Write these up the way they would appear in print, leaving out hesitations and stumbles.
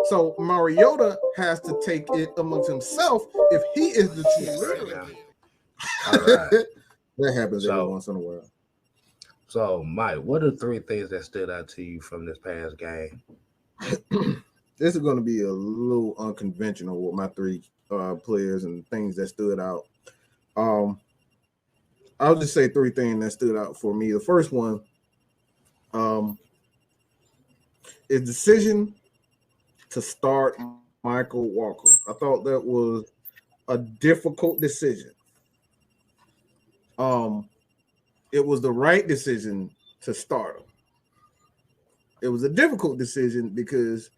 So Mariota has to take it amongst himself if he is the true leader. All right. That happens every once in a while. So, Mike, what are 3 things that stood out to you from this past game? This is going to be a little unconventional with my 3 players and things that stood out. I'll just say 3 things that stood out for me. The first one is decision to start Michael Walker. I thought that was a difficult decision. It was the right decision to start him. It was a difficult decision because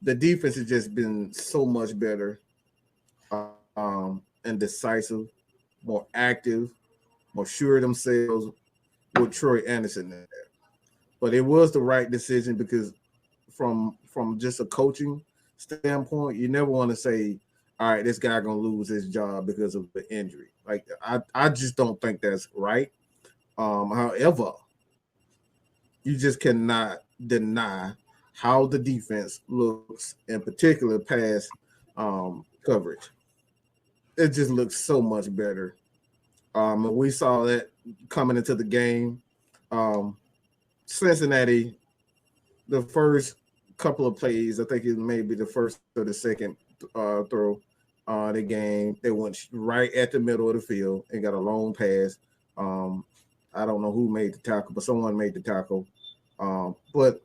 the defense has just been so much better and decisive, more active, more sure of themselves with Troy Anderson there. But it was the right decision because from just a coaching standpoint, you never want to say, all right, this guy going to lose his job because of the injury. Like, I just don't think that's right. However, you just cannot deny how the defense looks, in particular pass coverage. It just looks so much better. We saw that coming into the game. Cincinnati, the first couple of plays, I think it may be the first or the second throw the game, they went right at the middle of the field and got a long pass. I don't know who made the tackle, but someone made the tackle. But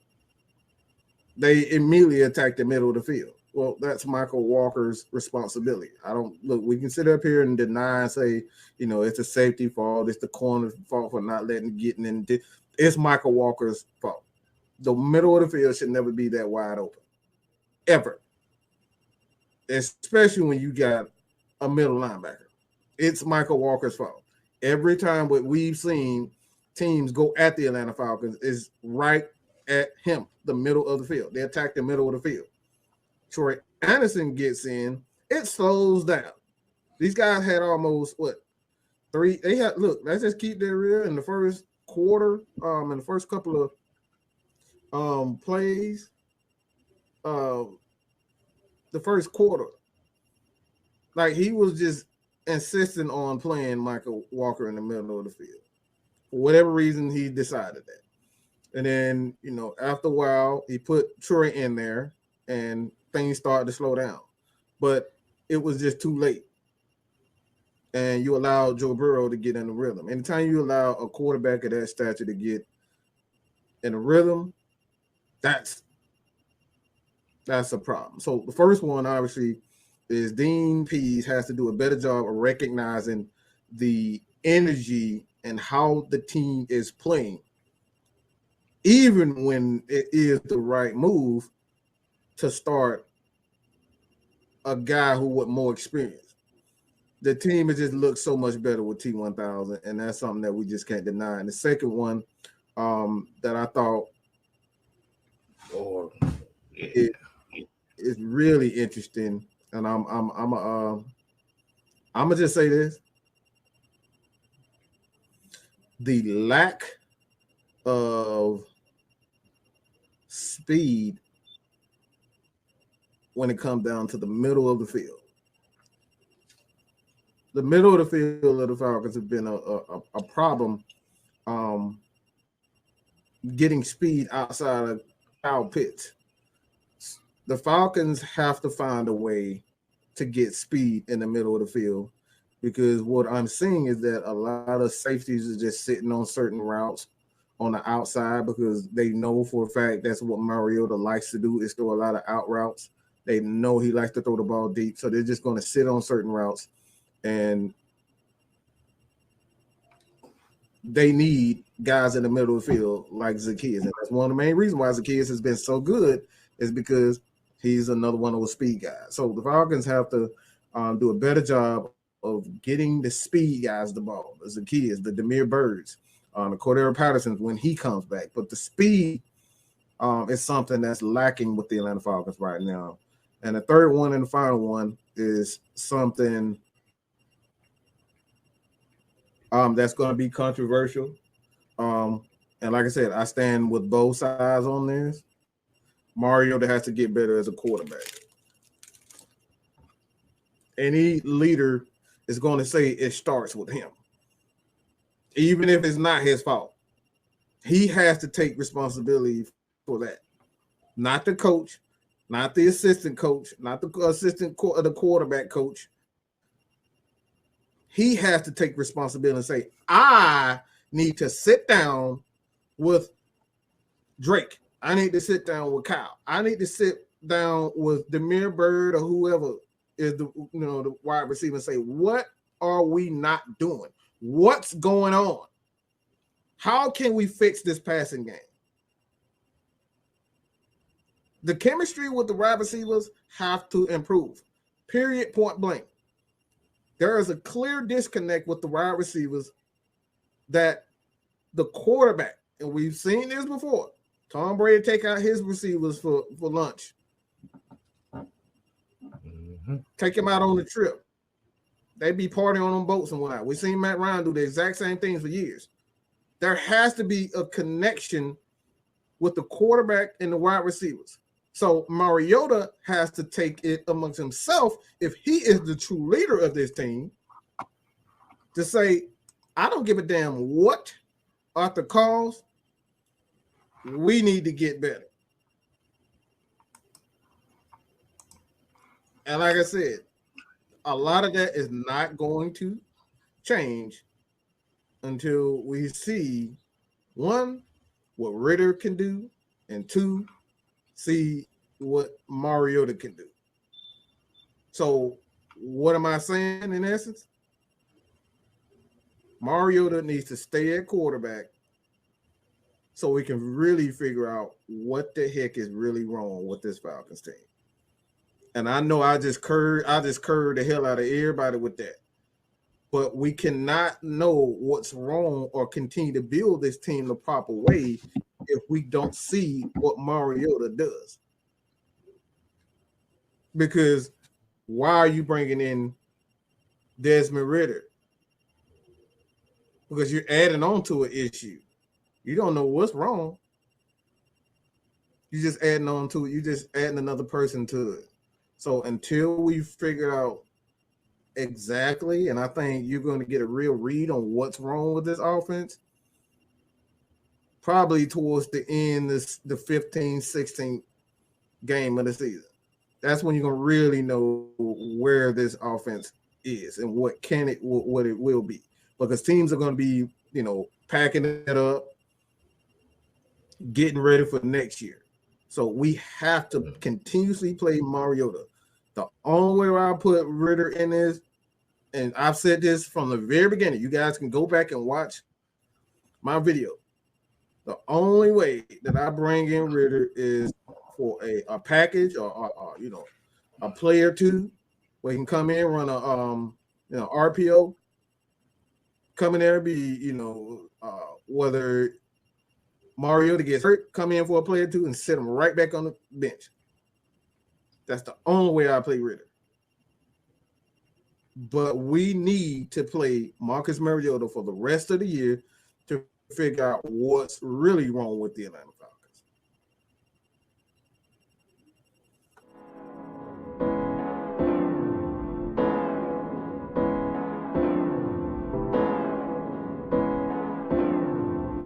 they immediately attacked the middle of the field. Well, that's Michael Walker's responsibility. We can sit up here and deny and say, it's a safety fault, it's the corner's fault for not getting in. It's Michael Walker's fault. The middle of the field should never be that wide open, ever. Especially when you got a middle linebacker. It's Michael Walker's fault. Every time what we've seen teams go at the Atlanta Falcons is right at him, the middle of the field. They attack the middle of the field. Troy Anderson gets in, it slows down. These guys had almost, 3? Let's just keep that real. In the first quarter, in the first couple of plays, the first quarter, like he was just insisting on playing Michael Walker in the middle of the field. For whatever reason, he decided that. And then, after a while, he put Troy in there and things started to slow down. But it was just too late. And you allowed Joe Burrow to get in the rhythm. Anytime you allow a quarterback of that stature to get in a rhythm, that's a problem. So the first one, obviously, is Dean Pease has to do a better job of recognizing the energy and how the team is playing, even when it is the right move to start a guy who with more experience. The team has just looked so much better with T1000, and that's something that we just can't deny. And the second one that I thought is really interesting, and I'm gonna just say this: the lack of speed when it comes down to the middle of the field. The middle of the field of the Falcons have been a problem getting speed outside of Kyle Pitts. The Falcons have to find a way to get speed in the middle of the field, because what I'm seeing is that a lot of safeties are just sitting on certain routes on the outside because they know for a fact that's what Mariota likes to do, is throw a lot of out routes. They know he likes to throw the ball deep, so they're just going to sit on certain routes, and they need guys in the middle of the field like Zacchaeus. And that's one of the main reasons why Zacchaeus has been so good, is because he's another one of those speed guys. So the Falcons have to do a better job of getting the speed guys the ball. The Zacchaeus, the Demir Birds, the Cordero Patterson when he comes back. But the speed is something that's lacking with the Atlanta Falcons right now. And the third one and the final one is something that's going to be controversial. And like I said, I stand with both sides on this. Mariota has to get better as a quarterback. Any leader is going to say it starts with him, even if it's not his fault. He has to take responsibility for that. Not the coach, not the assistant coach, not the the quarterback coach. He has to take responsibility and say, I need to sit down with Drake. I need to sit down with Kyle. I need to sit down with Demir Bird or whoever is the wide receiver and say, what are we not doing? What's going on? How can we fix this passing game? The chemistry with the wide receivers have to improve. Period, point blank. There is a clear disconnect with the wide receivers that the quarterback, and we've seen this before, Tom Brady take out his receivers for lunch. Take him out on the trip. They be partying on boats and whatnot. We've seen Matt Ryan do the exact same things for years. There has to be a connection with the quarterback and the wide receivers. So Mariota has to take it amongst himself, if he is the true leader of this team, to say, I don't give a damn what are the calls. We need to get better. And like I said, a lot of that is not going to change until we see, one, what Ritter can do, and two, see what Mariota can do. So what am I saying in essence? Mariota needs to stay at quarterback so we can really figure out what the heck is really wrong with this Falcons team. And I know I just curved the hell out of everybody with that. But we cannot know what's wrong or continue to build this team the proper way if we don't see what Mariota does. Because why are you bringing in Desmond Ritter? Because you're adding on to an issue. You don't know what's wrong. You're just adding on to it. You're just adding another person to it. So until we figure out exactly, and I think you're going to get a real read on what's wrong with this offense, probably towards the end, the 15th, 16th game of the season. That's when you're going to really know where this offense is and what it will be. Because teams are going to be, packing it up, getting ready for next year. So we have to continuously play Mariota. The only way I put Ritter in this, and I've said this from the very beginning, you guys can go back and watch my video. The only way that I bring in Ritter is for a package or a play or two where he can come in, run a RPO, come in there, be whether Mariota gets hurt, come in for a play or two and sit him right back on the bench. That's the only way I play Ritter. But we need to play Marcus Mariota for the rest of the year to figure out what's really wrong with the Atlanta Falcons.